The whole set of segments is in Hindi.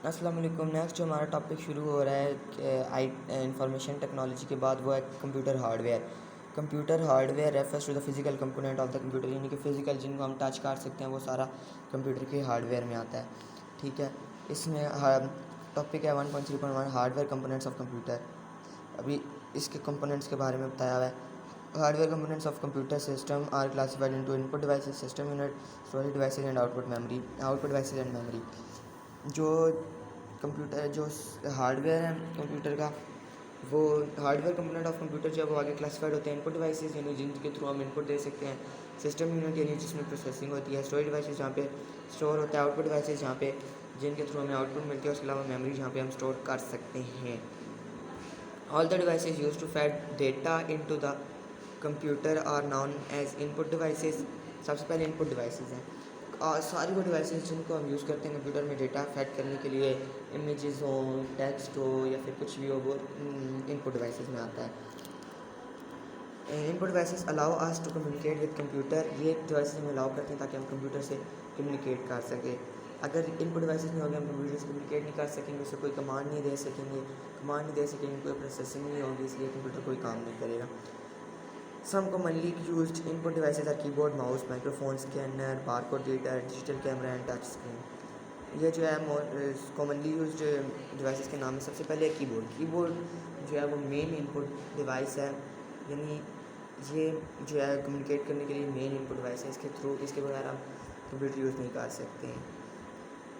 अस्सलाम वालेकुम। नेक्स्ट जो हमारा टॉपिक शुरू हो रहा है आई इंफॉर्मेशन टेक्नोलॉजी के बाद, वो है computer hardware. Computer hardware refers to the physical component of the computer, यानी कि फ़िज़िकल जिनको हम टच कर सकते हैं वो सारा कंप्यूटर के हार्डवेयर में आता है। ठीक है, इसमें टॉपिक है 1.3.1 हार्डवेयर कंपोनेंट्स ऑफ कंप्यूटर। अभी इसके कंपोनेंट्स के बारे में बताया हुआ है। Hardware components of computer system are classified into input devices, system unit, storage devices and output devices and memory. जो कंप्यूटर जो हार्डवेयर है कंप्यूटर का, वो हार्डवेयर कंपोनेंट ऑफ कंप्यूटर जो है वो आगे क्लासिफाइड होते हैं। इनपुट डिवाइसेस यानी जिनके थ्रू हम इनपुट दे सकते हैं, सिस्टम यूनिट यानी जिसमें प्रोसेसिंग होती है, स्टोरेज डिवाइसेस जहाँ पे स्टोर होता है, आउटपुट डिवाइसेस जहाँ पे जिनके थ्रू हमें आउटपुट मिलती है, उसके अलावा मेमोरी जहाँ पे हम स्टोर कर सकते हैं। All the devices use to feed data into the computer are known as input devices. सबसे पहले इनपुट डिवाइसेस हैं सारी वो डिवाइसेस जिनको हम यूज़ करते हैं कंप्यूटर में डेटा फैड करने के लिए, इमेजेस हो, टेक्स्ट हो या फिर कुछ भी हो, वो इनपुट डिवाइसेस में आता है। Input devices allow us to communicate with computer. ये डिवाइसेस हमें अलाउ करते हैं ताकि हम कंप्यूटर से कम्युनिकेट कर सकें। अगर इनपुट डिवाइसेस नहीं होंगे, हम कंप्यूटर से कम्युनिकेट नहीं कर सकेंगे, उसे कोई कमांड नहीं दे सकेंगे, कोई प्रोसेसिंग नहीं होगी, इसलिए कंप्यूटर कोई काम नहीं करेगा। Some commonly used input devices are keyboard, mouse, microphone, scanner, barcode reader, digital camera and touch screen। ये जो है कॉमनली यूज्ड डिवाइसेस के नाम में सबसे पहले कीबोर्ड जो है वो मेन इनपुट डिवाइस है, यानी ये जो है कम्युनिकेट करने के लिए मेन इनपुट डिवाइस है। इसके बगैर हम कंप्यूटर यूज़ नहीं कर सकते हैं।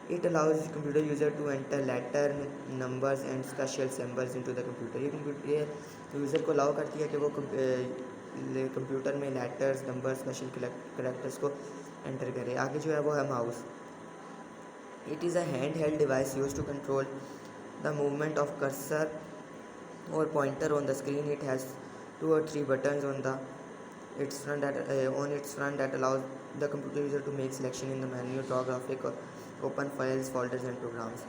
It allows computer user to enter letter, numbers and special symbols into the computer. ये यूज़र को अलाउ करती है कि वो कंप्यूटर में लेटर्स, नंबर्स, स्पेशल करेक्टर्स को एंटर करे। आगे जो है वो है mouse. It is a hand held device use to control the movement of cursor और pointer on the screen. It has 2 or 3 buttons on its front that allows the computer user to make selection in the menu, draw graphic or open files, folders and programs।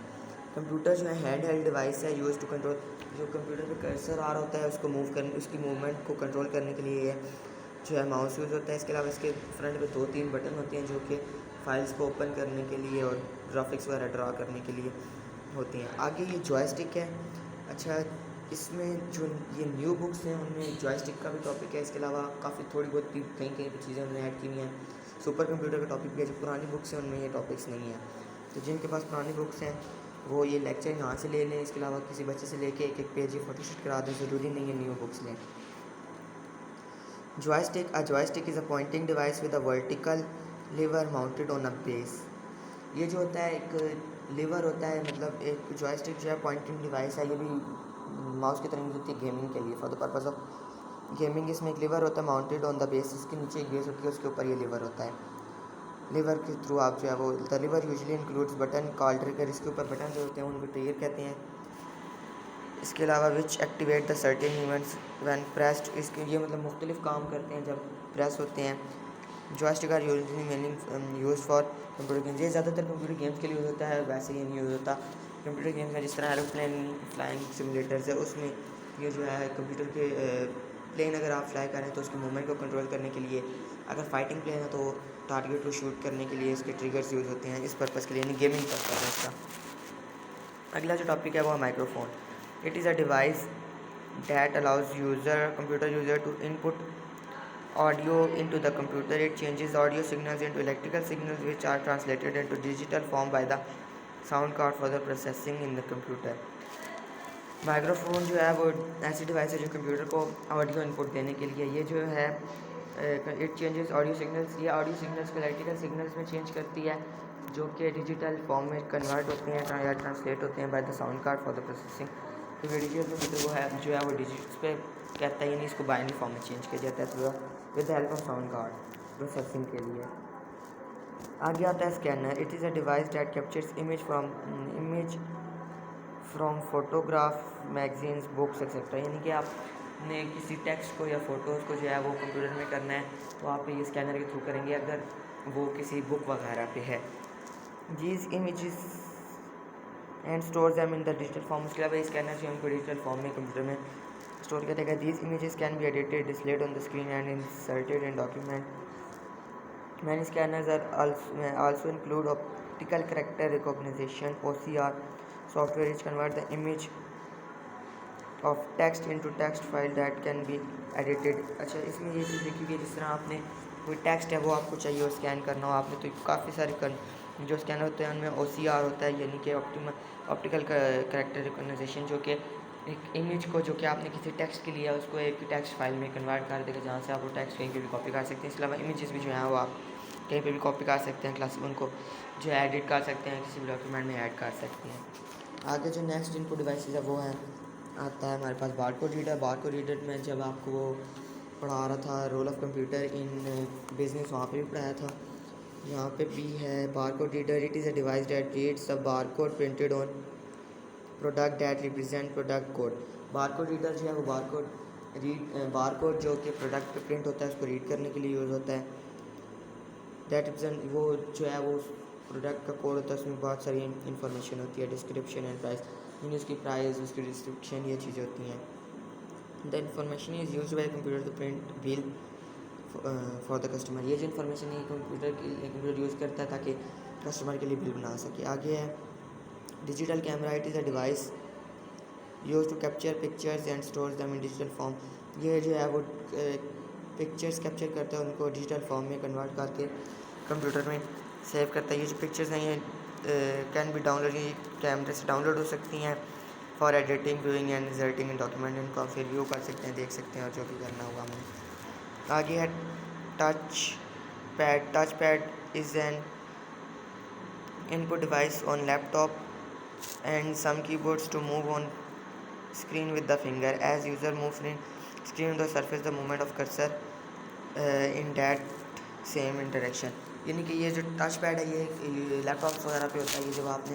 Computer जो है हैंड हेल्ड डिवाइस है यूज़ टू कंट्रोल। जो कंप्यूटर पे कर्सर आ रहा होता है उसको मूव करने, उसकी मूवमेंट को कंट्रोल करने के लिए जो है माउस यूज़ होता है। इसके अलावा इसके फ्रंट पे 2-3 बटन होते हैं जो कि फाइल्स को ओपन करने के लिए और ग्राफिक्स वगैरह ड्रा करने के लिए होती हैं। आगे ये जॉयस्टिक है। अच्छा, इसमें जो ये न्यू बुक्स हैं उनमें जॉयस्टिक का भी टॉपिक है। इसके अलावा काफ़ी थोड़ी बहुत भी कहीं पे चीज़ें उन्होंने ऐड की हुई हैं। सुपर कंप्यूटर का टॉपिक भी है। जो पुरानी बुक्स हैं उनमें ये टॉपिक्स नहीं हैं, तो जिनके पास पुरानी बुक्स हैं वो ये लेक्चर यहाँ से ले लें। इसके अलावा किसी बच्चे से लेके एक पेज या फोटोशूट करा दें, ज़रूरी नहीं है न्यू बुक्स लें। Joystick is a pointing device with a vertical lever mounted on a base. ये जो होता है एक लीवर होता है, मतलब एक जॉयस्टिक जो है पॉइंटिंग डिवाइस है। ये भी माउस की तरह यूज़ होती है गेमिंग के लिए, for the purpose of gaming. इसमें एक लीवर होता है माउंटेड ऑन द बेस, इसके नीचे एक बेस होती है, उसके ऊपर ये लीवर होता है। लीवर के थ्रू आप जो है वो the lever usually includes button called trigger. इसके ऊपर बटन जो होते हैं उनको ट्रिगर कहते हैं। इसके अलावा which activate the certain events when pressed. इसके ये मतलब मुख्तलिफ काम करते हैं जब प्रेस होते हैं। Joystick are usually mainly use for computer games. ये ज़्यादातर कंप्यूटर गेम्स के लिए यूज़ होता है, वैसे ये नहीं यूज़ होता कंप्यूटर गेम्स में। जिस तरह एरोप्लेन फ्लाइंग सिमुलेटर्स है, उसमें ये जो है कंप्यूटर के प्लेन अगर आप फ्लाई करें तो उसकी मूवमेंट को कंट्रोल करने के लिए, अगर फाइटिंग प्लेन है तो टारगेट को शूट करने के लिए इसके ट्रिगर्स यूज़ होते हैं, इस पर्पज़ के लिए, यानी गेमिंग पर्पज़ है इसका। अगला जो टॉपिक है वो है microphone. It is a device that allows computer user to input audio into the computer। It changes audio signals into electrical signals which are translated into digital form by the sound card for the processing in the computer। Microphone जो है वो ऐसी डिवाइस है जो कंप्यूटर को ऑडियो इनपुट देने के लिए, ये जो है इट चेंजेस ऑडियो सिग्नल्स, ये ऑडियो सिग्नल्स को इलेक्ट्रिकल सिग्नल्स में चेंज करती है जो कि डिजिटल फॉर्म में कन्वर्ट होते हैं या ट्रांसलेट होते हैं by the sound card for the processing. तो डिजिटल वो है जो है वो डिजिट पे कहता है, यानी इसको बाइनरी फॉर्म में चेंज किया जाता है with the help of sound card processing के लिए। आगे आता है scanner. It is a device that captures image from photograph, magazines, books etcetera. यानी कि आपने किसी टेक्स्ट को या फ़ोटोज़ को जो है वो कंप्यूटर में करना है तो आप ये स्कैनर के थ्रू करेंगे अगर वो किसी बुक वगैरह पे है। These images and store them in the digital form. उसके अलावा स्कैनर जो है उनको डिजिटल फॉर्म में कंप्यूटर में स्टोर किया जाएगा। These images can be edited, displayed on the screen and inserted in document. Many scanners are also include optical character recognition OCR software which convert the image of text into text file that can be edited। अच्छा, इसमें ये चीज़ देखी कि जिस तरह आपने कोई टेक्स्ट है वो आपको चाहिए और स्कैन करना हो आपने, तो काफ़ी सारे जो स्कैनर होते हैं उनमें OCR होता है, यानी कि ऑप्टिकल करेक्टर रिकॉग्निशन, जो कि एक इमेज को जो कि आपने किसी टेक्स्ट के लिए उसको एक टेक्स्ट फाइल में कन्वर्ट कर देगा, जहाँ से आप वो टेक्स्ट कहीं पे भी कॉपी कर सकते हैं। इसके अलावा इमेजेस भी जो हैं वो आप कहीं पे भी कॉपी कर सकते हैं, क्लास उनको जो है एडिट कर सकते हैं, किसी भी डॉक्यूमेंट में ऐड कर सकते हैं। आगे जो नेक्स्ट इनपुट डिवाइसेस है वो है आता है हमारे पास बारकोड रीडर। बारकोड रीडर में जब आपको वो पढ़ा रहा था role of computer in business, वहाँ पे भी पढ़ाया था, यहाँ पे भी है barcode reader. It is a device that reads the barcode printed on product that represent product code. Barcode reader जो है वो बारकोड जो कि प्रोडक्ट पे प्रिंट होता है उसको रीड करने के लिए यूज़ होता है। दैट रिप्रेजेंट वो जो है वो प्रोडक्ट का कोड होता है, उसमें बहुत सारी इन्फॉर्मेशन होती है, डिस्क्रिप्शन एंड प्राइस, यानी उसकी प्राइस, उसकी डिस्क्रिप्शन, ये चीज़ें होती हैं। The information is used by computer to print bill for the customer. ये जो इन्फॉर्मेशन है कंप्यूटर यूज़ करता है ताकि कस्टमर के लिए बिल बना सके। आगे है digital camera. It is a device use to capture pictures and store them in digital form. ये जो है वो पिक्चर्स कैप्चर करता है, उनको डिजिटल फॉर्म में कन्वर्ट करके कंप्यूटर में सेव करता है। ये जो पिक्चर्स हैं ये कैन बी डाउनलोड, ये कैमरे से डाउनलोड हो सकती हैं for editing, viewing and inserting in document. इनको आप फिर व्यू कर सकते हैं, देख सकते हैं और जो भी करना होगा हमें। आगे है touch pad. Touch pad is an input device on laptop and some keyboards to move on screen with the finger as user moves in screen on the surface the movement of cursor in that same interaction। यानी कि ये जो टच पैड है ये लैपटॉप्स वगैरह पे होता है, ये जब आपने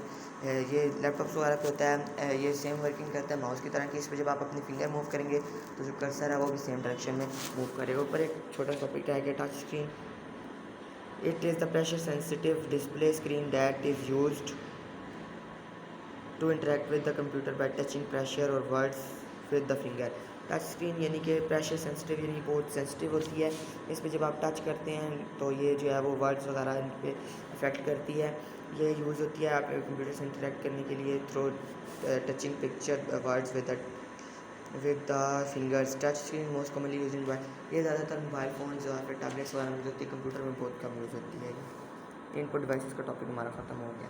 ये लैपटॉप्स वगैरह पे होता है, ये सेम वर्किंग करता है माउस की तरह कि इस पर जब आप अपनी फिंगर मूव करेंगे तो जो कर्सर है वो भी सेम डायरेक्शन में मूव करेगा। ऊपर एक छोटा टॉपिक है कि touch screen. It is the pressure sensitive display screen that is used to interact with the computer by touching pressure और words with the finger. Touch screen यानी कि प्रेशर सेंसिटिव, यानी बहुत सेंसिटिव होती है, इस पर जब आप टच करते हैं तो ये जो है वो वर्ड्स वगैरह इन पर इफेक्ट करती है। ये यूज़ होती है आप कंप्यूटर से इंटरेक्ट करने के लिए through touching picture words with the fingers. Touch screen most commonly use in mobile. ये ज़्यादातर मोबाइल फ़ोन्स और फिर टैबलेट्स वगैरह में होती है, कंप्यूटर में बहुत कम यूज़ होती है। इनपुट डिवाइसेस का टॉपिक हमारा ख़त्म हो गया।